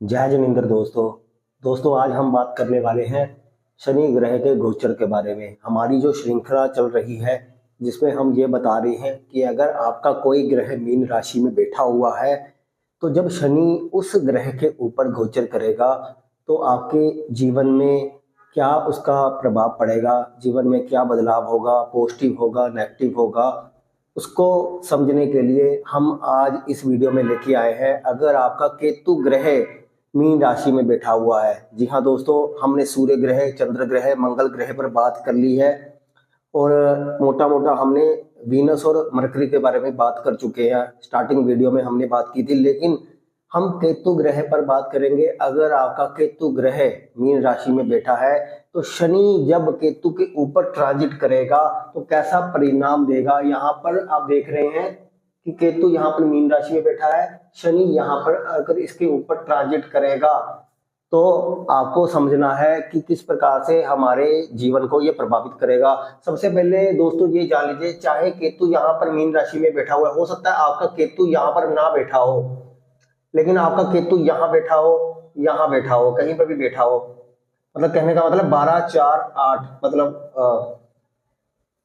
जय जिनेंद्र दोस्तों आज हम बात करने वाले हैं शनि ग्रह के गोचर के बारे में। हमारी जो श्रृंखला चल रही है जिसमें हम ये बता रहे हैं कि अगर आपका कोई ग्रह मीन राशि में बैठा हुआ है तो जब शनि उस ग्रह के ऊपर गोचर करेगा तो आपके जीवन में क्या उसका प्रभाव पड़ेगा, जीवन में क्या बदलाव होगा, पॉजिटिव होगा, नेगेटिव होगा, उसको समझने के लिए हम आज इस वीडियो में लेके आए हैं। अगर आपका केतु ग्रह मीन राशि में बैठा हुआ है, जी हाँ दोस्तों, हमने सूर्य ग्रह, चंद्र ग्रह, मंगल ग्रह पर बात कर ली है और मोटा मोटा हमने वीनस और मरकरी के बारे में बात कर चुके हैं। स्टार्टिंग वीडियो में हमने बात की थी, लेकिन हम केतु ग्रह पर बात करेंगे। अगर आपका केतु ग्रह मीन राशि में बैठा है तो शनि जब केतु के ऊपर ट्रांजिट करेगा तो कैसा परिणाम देगा। यहाँ पर आप देख रहे हैं कि केतु यहाँ पर मीन राशि में बैठा है, शनि यहाँ पर अगर इसके ऊपर ट्रांजिट करेगा तो आपको समझना है कि किस प्रकार से हमारे जीवन को ये प्रभावित करेगा। सबसे पहले दोस्तों ये जान लीजिए, चाहे केतु यहाँ पर मीन राशि में बैठा हुआ हो सकता है आपका केतु यहाँ पर ना बैठा हो, लेकिन आपका केतु यहाँ बैठा हो, यहाँ बैठा हो, कहीं पर भी बैठा हो, मतलब कहने का मतलब 12, 4, 8, मतलब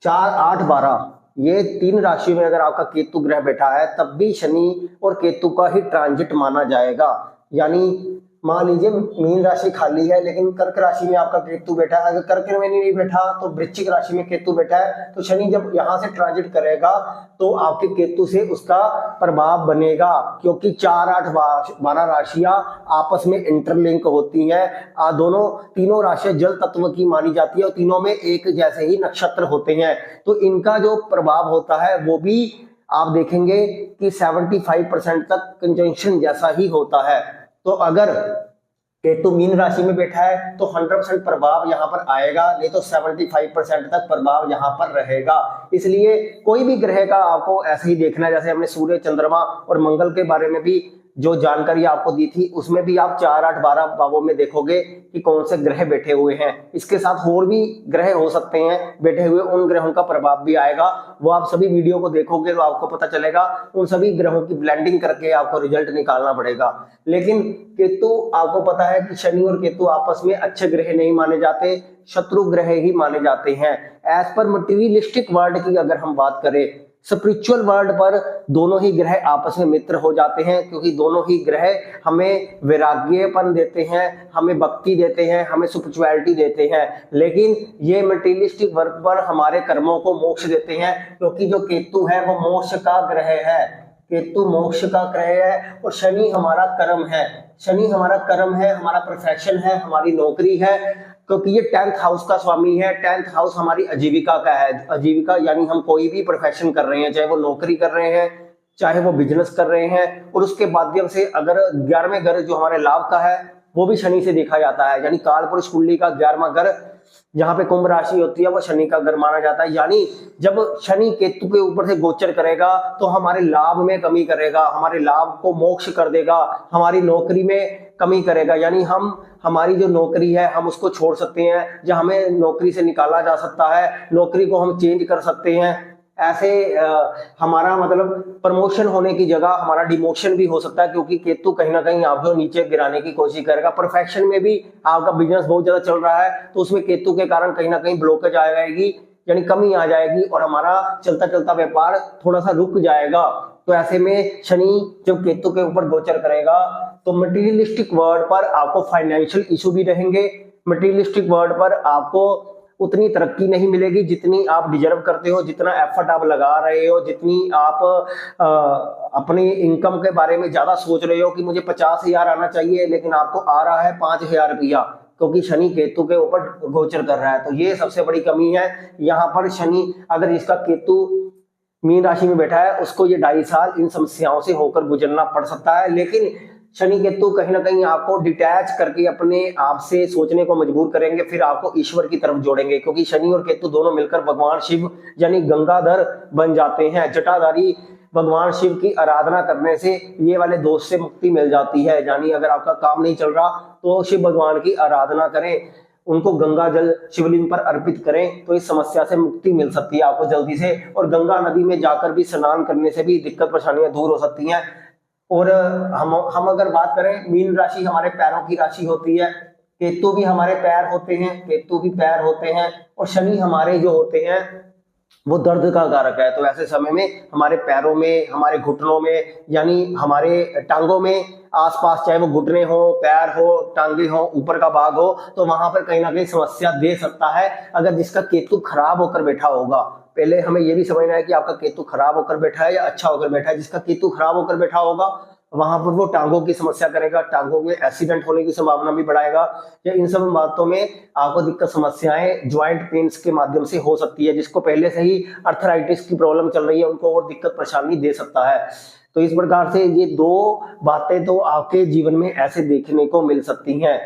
4, 8, 12 ये तीन राशियों में अगर आपका केतु ग्रह बैठा है तब भी शनि और केतु का ही ट्रांजिट माना जाएगा। यानी मान लीजिए मीन राशि खाली है लेकिन कर्क राशि में आपका केतु बैठा है, अगर कर्क में नहीं बैठा तो वृश्चिक राशि में केतु बैठा है, तो शनि जब यहाँ से ट्रांजिट करेगा तो आपके केतु से उसका प्रभाव बनेगा, क्योंकि 4, 8, 12 राशियां आपस में इंटरलिंक होती हैं। तीनों राशियां जल तत्व की मानी जाती है और तीनों में एक जैसे ही नक्षत्र होते हैं, तो इनका जो प्रभाव होता है वो भी आप देखेंगे कि 75% तक कंजंक्शन जैसा ही होता है। तो अगर केतु मीन राशि में बैठा है तो 100% प्रभाव यहाँ पर आएगा, नहीं तो 75% तक प्रभाव यहाँ पर रहेगा। इसलिए कोई भी ग्रह का आपको ऐसे ही देखना है, जैसे हमने सूर्य, चंद्रमा और मंगल के बारे में भी जो जानकारी आपको दी थी उसमें भी आप 4, 8, 12 भावों में देखोगे कि कौन से ग्रह बैठे हुए हैं। इसके साथ और भी ग्रह हो सकते हैं बैठे हुए, उन ग्रहों का प्रभाव भी आएगा। वो आप सभी वीडियो को देखोगे तो आपको पता चलेगा, उन सभी ग्रहों की ब्लेंडिंग करके आपको रिजल्ट निकालना पड़ेगा। लेकिन केतु, आपको पता है कि शनि और केतु आपस में अच्छे ग्रह नहीं माने जाते, शत्रु ग्रह ही माने जाते हैं। एज पर मटेरियलिस्टिक वर्ल्ड की अगर हम बात करें, स्पिरिचुअल वर्ल्ड पर दोनों ही ग्रह आपस में मित्र हो जाते हैं, क्योंकि दोनों ही ग्रह हमें वैराग्यपन देते हैं, हमें भक्ति देते हैं, हमें स्पिरिचुअलिटी देते हैं। लेकिन ये मटेरियलिस्टिक वर्ल्ड पर हमारे कर्मों को मोक्ष देते हैं, क्योंकि जो केतु है वो मोक्ष का ग्रह है, केतु मोक्ष का ग्रह है और शनि हमारा कर्म है। शनि हमारा कर्म है, हमारा प्रोफेशन है, हमारी नौकरी है, क्योंकि ये 10th हाउस का स्वामी है। 10th हाउस हमारी आजीविका का है। आजीविका यानी हम कोई भी प्रोफेशन कर रहे हैं, चाहे वो नौकरी कर रहे हैं, चाहे वो बिजनेस कर रहे हैं, और उसके माध्यम से अगर 11वें घर जो हमारे लाभ का है वो भी शनि से देखा जाता है। यानी कालपुरुष कुंडली का 11वां घर जहाँ पे कुंभ राशि होती है वो शनि का घर माना जाता है। यानी जब शनि केतु के ऊपर से गोचर करेगा तो हमारे लाभ में कमी करेगा, हमारे लाभ को मोक्ष कर देगा, हमारी नौकरी में कमी करेगा। यानी हमारी जो नौकरी है हम उसको छोड़ सकते हैं, या हमें नौकरी से निकाला जा सकता है, नौकरी को हम चेंज कर सकते हैं। ऐसे हमारा मतलब प्रमोशन होने की जगह हमारा डिमोशन भी हो सकता है, क्योंकि केतु कहीं ना कहीं आपको नीचे गिराने की कोशिश करेगा। प्रोफेशन में भी आपका बिजनेस बहुत ज्यादा चल रहा है तो उसमें केतु के कारण कहीं ना कहीं ब्लॉकेज आ जाएगी, यानी कमी आ जाएगी और हमारा चलता चलता व्यापार थोड़ा सा रुक जाएगा। तो ऐसे में शनि जब केतु के ऊपर गोचर करेगा तो मटेरियलिस्टिक वर्ल्ड पर आपको फाइनेंशियल इशू भी रहेंगे, मटेरियलिस्टिक वर्ल्ड पर आपको उतनी तरक्की नहीं मिलेगी जितनी आप डिजर्व करते हो, जितना एफर्ट आप लगा रहे हो, जितनी आप अपनी इनकम के बारे में ज्यादा सोच रहे हो कि मुझे 50,000 आना चाहिए, लेकिन आपको आ रहा है 5,000 रुपया, क्योंकि शनि केतु के ऊपर गोचर कर रहा है। तो ये सबसे बड़ी कमी है यहाँ पर। शनि अगर इसका केतु मीन राशि में बैठा है उसको ये 2.5 साल इन समस्याओं से होकर गुजरना पड़ सकता है। लेकिन शनि केतु कहीं ना कहीं आपको डिटैच करके अपने आप से सोचने को मजबूर करेंगे, फिर आपको ईश्वर की तरफ जोड़ेंगे, क्योंकि शनि और केतु दोनों मिलकर भगवान शिव यानी गंगाधर बन जाते हैं। जटाधारी भगवान शिव की आराधना करने से ये वाले दोष से मुक्ति मिल जाती है। यानी अगर आपका काम नहीं चल रहा तो शिव भगवान की आराधना करें, उनको गंगा जल शिवलिंग पर अर्पित करें तो इस समस्या से मुक्ति मिल सकती है आपको जल्दी से। और गंगा नदी में जाकर भी स्नान करने से भी दिक्कत परेशानियां दूर हो सकती हैं। और हम अगर बात करें, मीन राशि हमारे पैरों की राशि होती है, केतु भी हमारे पैर होते हैं, केतु भी पैर होते हैं, और शनि हमारे जो होते हैं वो दर्द का कारक है। तो ऐसे समय में हमारे पैरों में, हमारे घुटनों में, यानी हमारे टांगों में आसपास, चाहे वो घुटने हो, पैर हो, टांगे हो, ऊपर का भाग हो, तो वहां पर कहीं ना कहीं समस्या दे सकता है अगर जिसका केतु खराब होकर बैठा होगा। पहले हमें यह भी समझना है कि आपका केतु खराब होकर बैठा है या अच्छा होकर बैठा है। जिसका केतु खराब होकर बैठा होगा वहां पर वो टांगों की समस्या करेगा, टांगों में एक्सीडेंट होने की संभावना भी बढ़ाएगा, या इन सब बातों में आपको दिक्कत समस्याएं ज्वाइंट पेन्स के माध्यम से हो सकती है। जिसको पहले से ही अर्थराइटिस की प्रॉब्लम चल रही है उनको और दिक्कत परेशानी दे सकता है। तो इस प्रकार से ये दो बातें तो आपके जीवन में ऐसे देखने को मिल सकती हैं।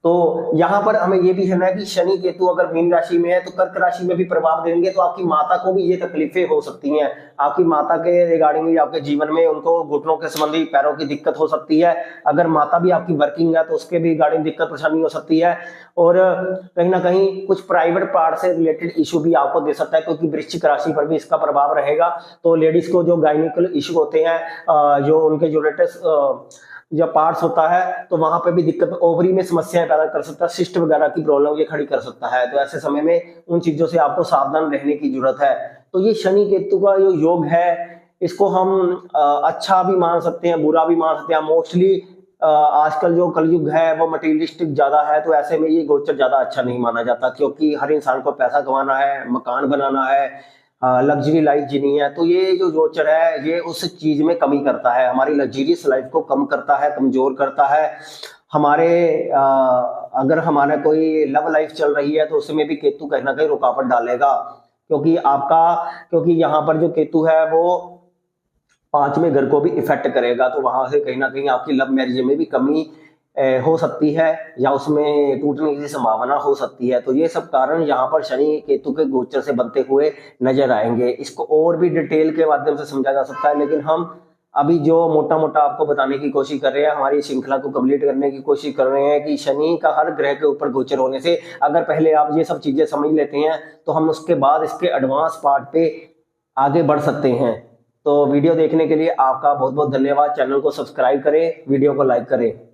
तो यहाँ पर हमें ये भी कहना है कि शनि केतु अगर मीन राशि में है तो कर्क राशि में भी प्रभाव देंगे, तो आपकी माता को भी ये तकलीफें हो सकती हैं। आपकी माता के रिगार्डिंग आपके जीवन में उनको घुटनों के संबंधी, पैरों की दिक्कत हो सकती है। अगर माता भी आपकी वर्किंग है तो उसके भी रिगार्डिंग दिक्कत परेशानी हो सकती है। और कहीं ना कहीं कुछ प्राइवेट पार्ट से रिलेटेड इशू भी आपको दे सकता है, क्योंकि वृश्चिक राशि पर भी इसका प्रभाव रहेगा। तो लेडीज को जो गायनिकल इशू होते हैं, जो उनके जो लेटेस्ट जब पार्ट्स होता है तो वहां पे भी दिक्कत, ओवरी में समस्याएं पैदा कर सकता है, सिस्ट वगैरह की प्रॉब्लम ये खड़ी कर सकता है। तो ऐसे समय में उन चीजों से आपको सावधान रहने की जरूरत है। तो ये शनि केतु का जो योग है इसको हम अच्छा भी मान सकते हैं, बुरा भी मान सकते हैं। मोस्टली आजकल जो कलयुग है वो मटेरियलिस्टिक ज्यादा है, तो ऐसे में ये गोचर ज्यादा अच्छा नहीं माना जाता, क्योंकि हर इंसान को पैसा कमाना है, मकान बनाना है, लग्जरी लाइफ जीनी है। तो ये जो गोचर है ये उस चीज में कमी करता है, हमारी लग्जरियस लाइफ को कम करता है, कमजोर करता है। हमारे अगर हमारा कोई लव लाइफ चल रही है तो उसमें भी केतु कहीं ना कहीं रुकावट डालेगा, क्योंकि यहाँ पर जो केतु है वो 5वें घर को भी इफेक्ट करेगा। तो वहां से कहीं ना कहीं आपकी लव मैरिज में भी कमी हो सकती है, या उसमें टूटने की संभावना हो सकती है। तो ये सब कारण यहाँ पर शनि केतु के गोचर से बनते हुए नजर आएंगे। इसको और भी डिटेल के माध्यम से समझा जा सकता है, लेकिन हम अभी जो मोटा मोटा आपको बताने की कोशिश कर रहे हैं, हमारी श्रृंखला को कंप्लीट करने की कोशिश कर रहे हैं कि शनि का हर ग्रह के ऊपर गोचर होने से अगर पहले आप ये सब चीजें समझ लेते हैं तो हम उसके बाद इसके एडवांस पार्ट पे आगे बढ़ सकते हैं। तो वीडियो देखने के लिए आपका बहुत बहुत धन्यवाद। चैनल को सब्सक्राइब करें, वीडियो को लाइक करें।